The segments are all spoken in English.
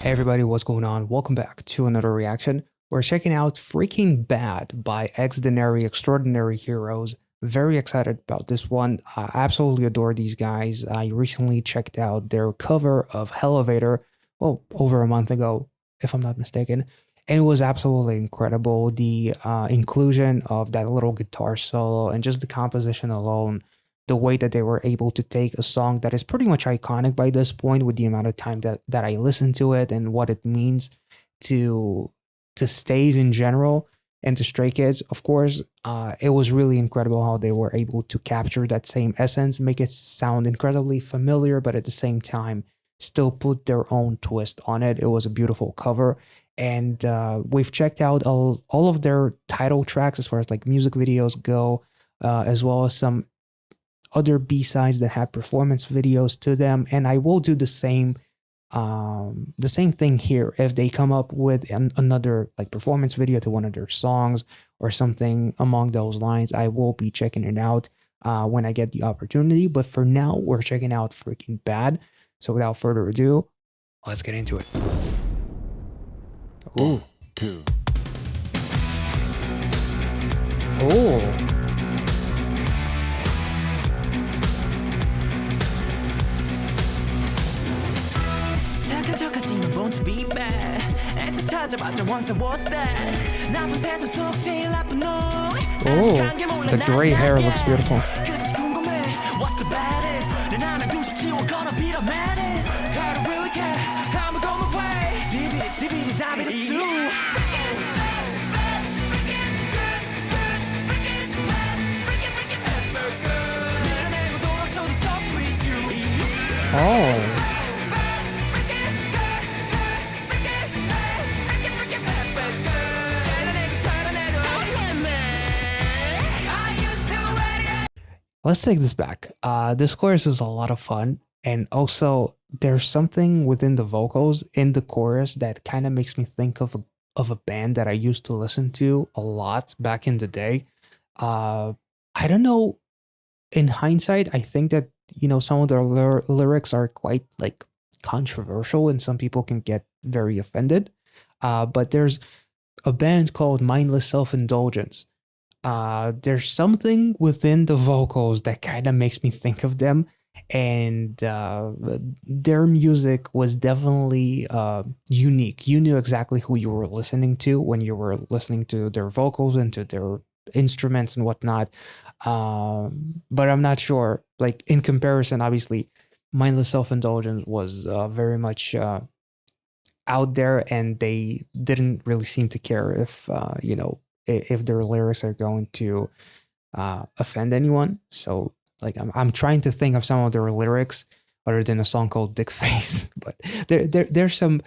Hey everybody, what's going on? Welcome back to another reaction. We're checking out Freaking Bad by Xdinary Extraordinary Heroes. Very excited about this one. I absolutely adore these guys. I recently checked out their cover of Elevator, well, over a month ago, if I'm not mistaken. And it was absolutely incredible. The inclusion of that little guitar solo and just the composition alone, the way that they were able to take a song that is pretty much iconic by this point with the amount of time that I listened to it and what it means to stays in general and to Stray Kids, of course, it was really incredible how they were able to capture that same essence, make it sound incredibly familiar, but at the same time, still put their own twist on it. It was a beautiful cover. And we've checked out all of their title tracks as far as like music videos go, as well as some other B-sides that had performance videos to them, and I will do the same thing here. If they come up with another like performance video to one of their songs or something along those lines, I will be checking it out when I get the opportunity. But for now, we're checking out Freaking Bad. So without further ado, let's get into it. Ooh. Oh. Born to be bad. Once I was that. Oh, the gray hair looks beautiful. What's the baddest? Gonna be the maddest. I don't really care. I'm going my way. Let's do. Oh. Let's take this back. This chorus is a lot of fun, and also there's something within the vocals in the chorus that kind of makes me think of a band that I used to listen to a lot back in the day. I don't know. In hindsight, I think that some of their lyrics are quite like controversial, and some people can get very offended. But there's a band called Mindless Self-Indulgence. There's something within the vocals that kind of makes me think of them, and their music was definitely unique. You knew exactly who you were listening to when you were listening to their vocals and to their instruments and whatnot. But I'm not sure, like in comparison, obviously, Mindless Self-Indulgence was very much out there, and they didn't really seem to care if their lyrics are going to offend anyone. So like I'm trying to think of some of their lyrics other than a song called Dick Face, but there's some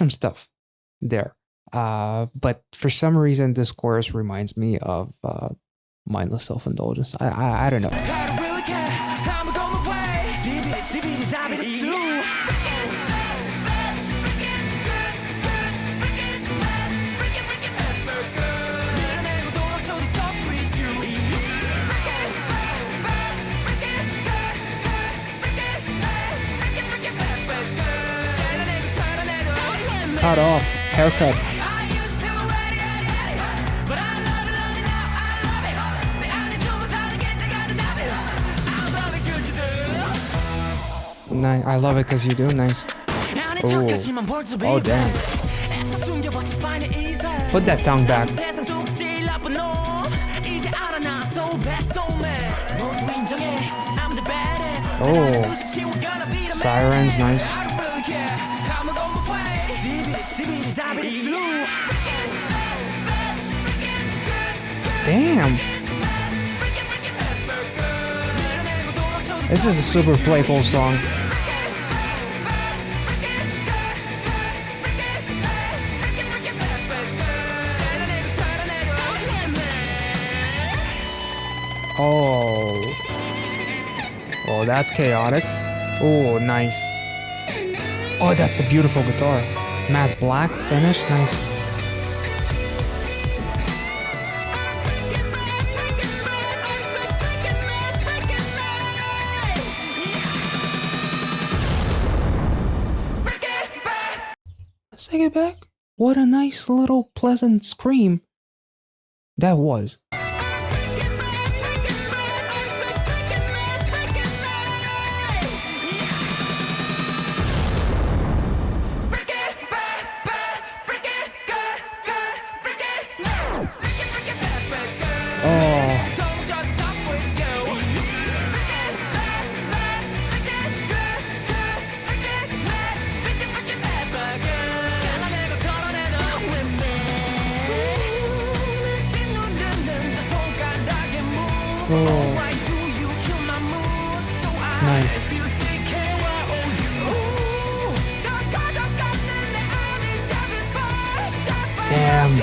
stuff there. But for some reason this chorus reminds me of Mindless Self-Indulgence. I don't know. I don't really care. I'm going my way. Cut off, haircut. Nice. I love it because you do. Nice. Oh damn. Put that tongue back. Oh. Sirens, nice. Damn. This is a super playful song. Oh. Oh, that's chaotic. Oh, nice. Oh, that's a beautiful guitar. Matte black finish, nice. take it back. What a nice little pleasant scream that was. Oh. Oh. Nice. Damn.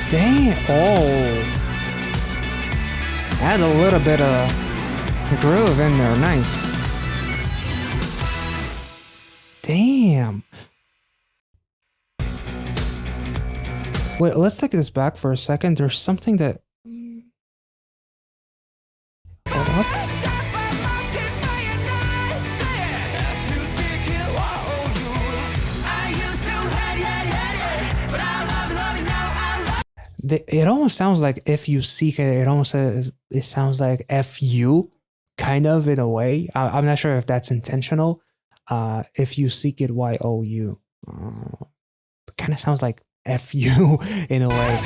Damn. Oh. Add a little bit of groove in there. Nice. Damn. Wait, let's take this back for a second. There's something that... Hold up. It almost sounds like if you seek it, it almost says, it sounds like FU, kind of, in a way. I'm not sure if that's intentional. If you seek it, YOU. It kind of sounds like FU in a way.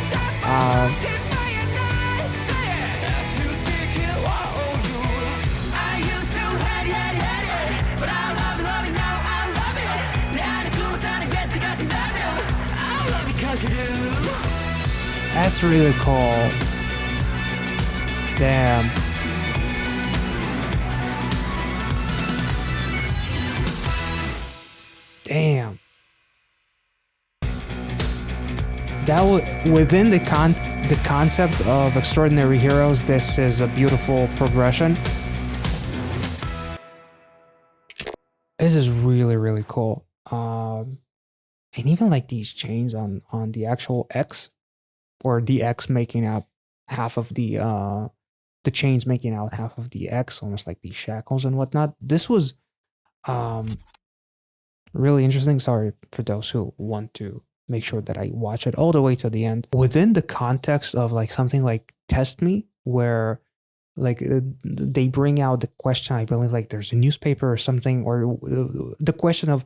That's really cool. Damn. Damn. That within the concept of Extraordinary Heroes, this is a beautiful progression. This is really, really cool. And even like these chains on the actual X, or the X making out half of the chains making out half of the X, almost like these shackles and whatnot. This was really interesting. Sorry for those who want to make sure that I watch it all the way to the end. Within the context of like something like Test Me, where like they bring out the question, I believe like there's a newspaper or something, or the question of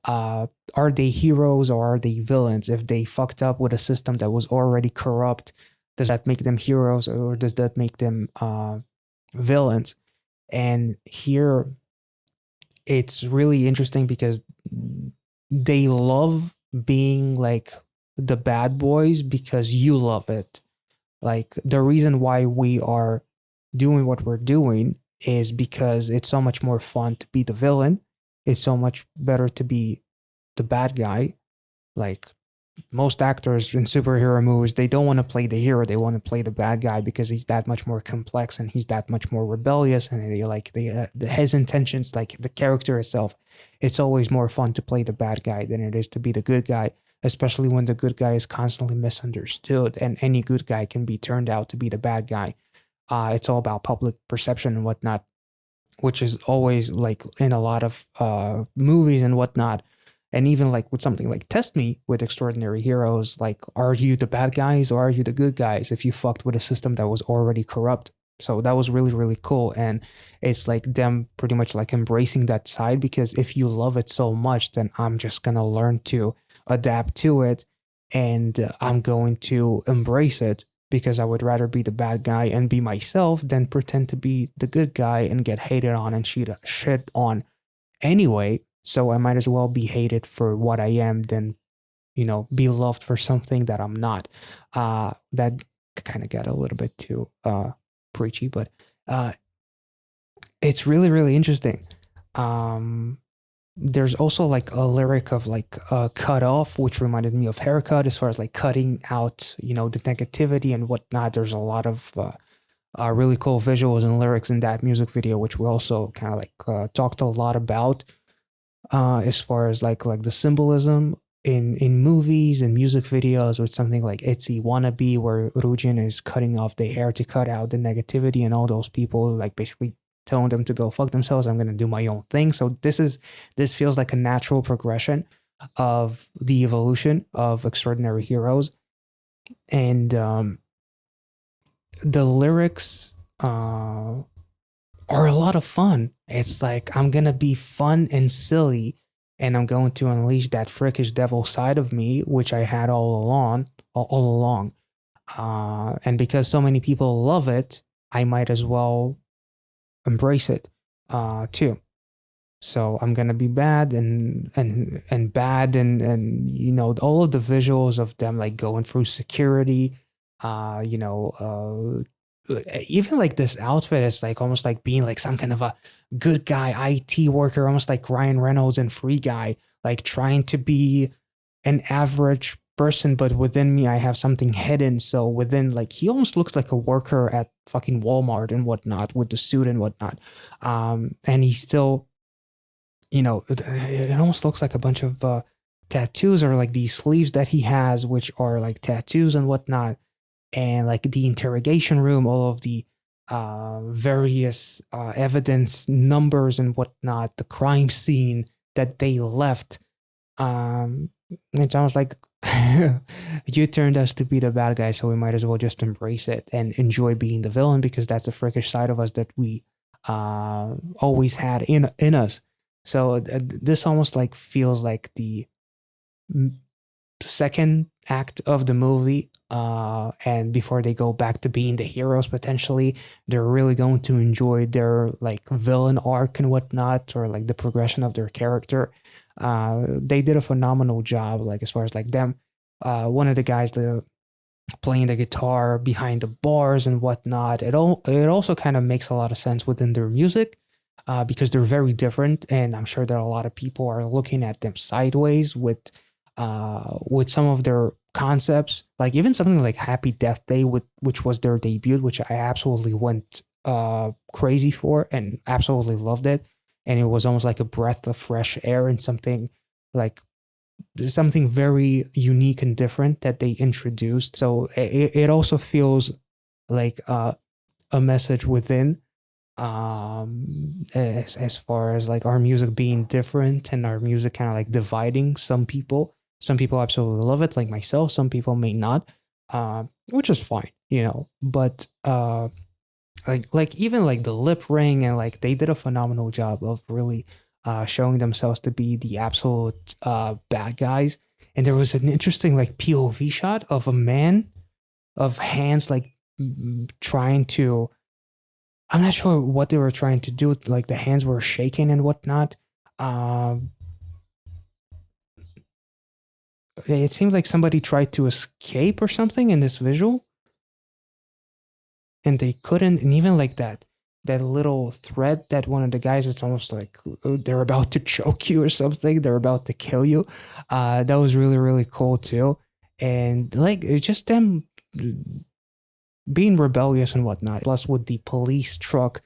are they heroes or are they villains? If they fucked up with a system that was already corrupt, does that make them heroes or does that make them villains? And here it's really interesting because they love being like the bad boys because you love it. Like the reason why we are doing what we're doing is because it's so much more fun to be the villain. It's so much better to be the bad guy. Like most actors in superhero movies, they don't want to play the hero, they want to play the bad guy because he's that much more complex and he's that much more rebellious, and they like his intentions, like the character itself. It's always more fun to play the bad guy than it is to be the good guy, especially when the good guy is constantly misunderstood, and any good guy can be turned out to be the bad guy. It's all about public perception and whatnot, which is always like in a lot of movies and whatnot. And even like with something like Test Me with Extraordinary Heroes, like, are you the bad guys or are you the good guys if you fucked with a system that was already corrupt? So that was really, really cool. And it's like them pretty much like embracing that side, because if you love it so much, then I'm just going to learn to adapt to it, and I'm going to embrace it, because I would rather be the bad guy and be myself than pretend to be the good guy and get hated on and shit on anyway. So I might as well be hated for what I am than, you know, be loved for something that I'm not. That kind of got a little bit too preachy, but it's really, really interesting. There's also like a lyric of like cut off, which reminded me of Haircut, as far as like cutting out, you know, the negativity and whatnot. There's a lot of really cool visuals and lyrics in that music video, which we also kind of like talked a lot about. As far as like the symbolism in movies and music videos with something like Itzy Wannabe, where Rujin is cutting off the hair to cut out the negativity and all those people, like basically telling them to go fuck themselves. I'm gonna do my own thing. So this feels like a natural progression of the evolution of extraordinary heroes. And the lyrics are a lot of fun. It's like I'm gonna be fun and silly, and I'm going to unleash that frickish devil side of me, which I had all along. And because so many people love it, I might as well embrace it too. So I'm gonna be bad and bad and you know all of the visuals of them like going through security, you know, even like this outfit is like almost like being like some kind of a good guy IT worker, almost like Ryan Reynolds and Free Guy, like trying to be an average person, but within me I have something hidden. So within like he almost looks like a worker at fucking Walmart and whatnot with the suit and whatnot. And he's still, you know, it almost looks like a bunch of tattoos or like these sleeves that he has, which are like tattoos and whatnot, and like the interrogation room, all of the various evidence numbers and whatnot, the crime scene that they left. It's almost like you turned us to be the bad guy, so we might as well just embrace it and enjoy being the villain because that's a freakish side of us that we always had in us. So this almost like feels like the second act of the movie, and before they go back to being the heroes potentially, they're really going to enjoy their like villain arc and whatnot, or like the progression of their character. They did a phenomenal job, like as far as like them, one of the guys, the playing the guitar behind the bars and whatnot. It also kind of makes a lot of sense within their music, because they're very different, and I'm sure that a lot of people are looking at them sideways with some of their concepts, like even something like Happy Death Day, which was their debut, which I absolutely went crazy for and absolutely loved it, and it was almost like a breath of fresh air and something very unique and different that they introduced. So it also feels like a message within, as far as like our music being different and our music kind of like dividing some people absolutely love it like myself, some people may not, which is fine, you know, but like even like the lip ring, and like they did a phenomenal job of really showing themselves to be the absolute bad guys. And there was an interesting like POV shot of a man of hands like trying to, I'm not sure what they were trying to do. Like the hands were shaking and whatnot. It seemed like somebody tried to escape or something in this visual, and they couldn't. And even like that little thread that one of the guys, it's almost like they're about to choke you or something. They're about to kill you. That was really really cool too. And like it's just them being rebellious and whatnot. Plus with the police truck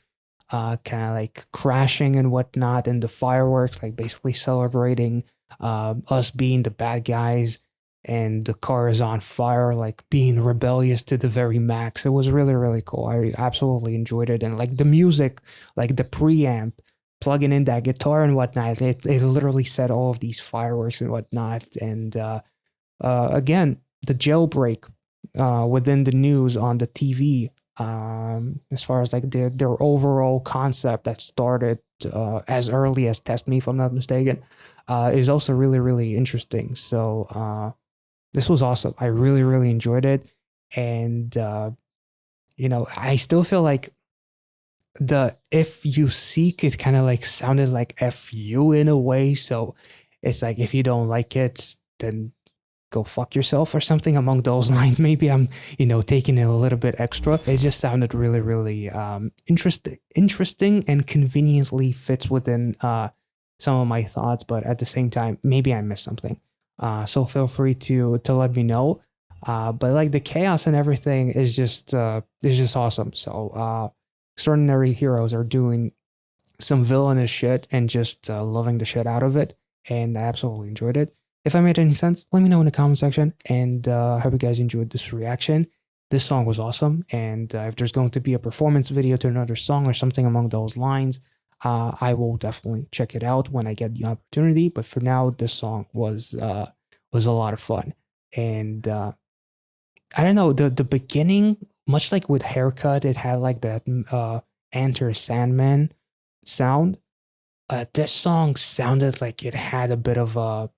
kind of like crashing and whatnot, and the fireworks like basically celebrating us being the bad guys, and the car is on fire, like being rebellious to the very max. It was really really cool. I absolutely enjoyed it. And like the music, like the preamp, plugging in that guitar and whatnot, it literally set all of these fireworks and whatnot. And again, the jailbreak within the news on the TV, as far as like their overall concept that started as early as Test Me, if I'm not mistaken, is also really really interesting. So this was awesome. I really really enjoyed it. And you know, I still feel like the if you seek, it kind of like sounded like fu in a way. So it's like if you don't like it, then go fuck yourself or something among those lines. Maybe I'm, you know, taking it a little bit extra. It just sounded really really interesting and conveniently fits within some of my thoughts, but at the same time maybe I missed something. So feel free to let me know. But like the chaos and everything is just awesome. So extraordinary heroes are doing some villainous shit and just loving the shit out of it, and I absolutely enjoyed it. If I made any sense, let me know in the comment section. And I hope you guys enjoyed this reaction. This song was awesome. And if there's going to be a performance video to another song or something along those lines, I will definitely check it out when I get the opportunity. But for now, this song was a lot of fun. And I don't know, the beginning, much like with Haircut, it had like that Enter Sandman sound. This song sounded like it had a bit of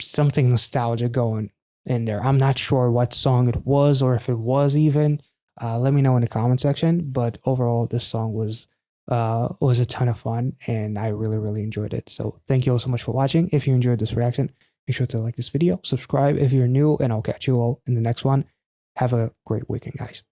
something nostalgia going in there. I'm not sure what song it was or if it was even. Let me know in the comment section. But overall, this song was a ton of fun, and I really enjoyed it. So thank you all so much for watching. If you enjoyed this reaction, make sure to like this video, subscribe if you're new, and I'll catch you all in the next one. Have a great weekend, guys.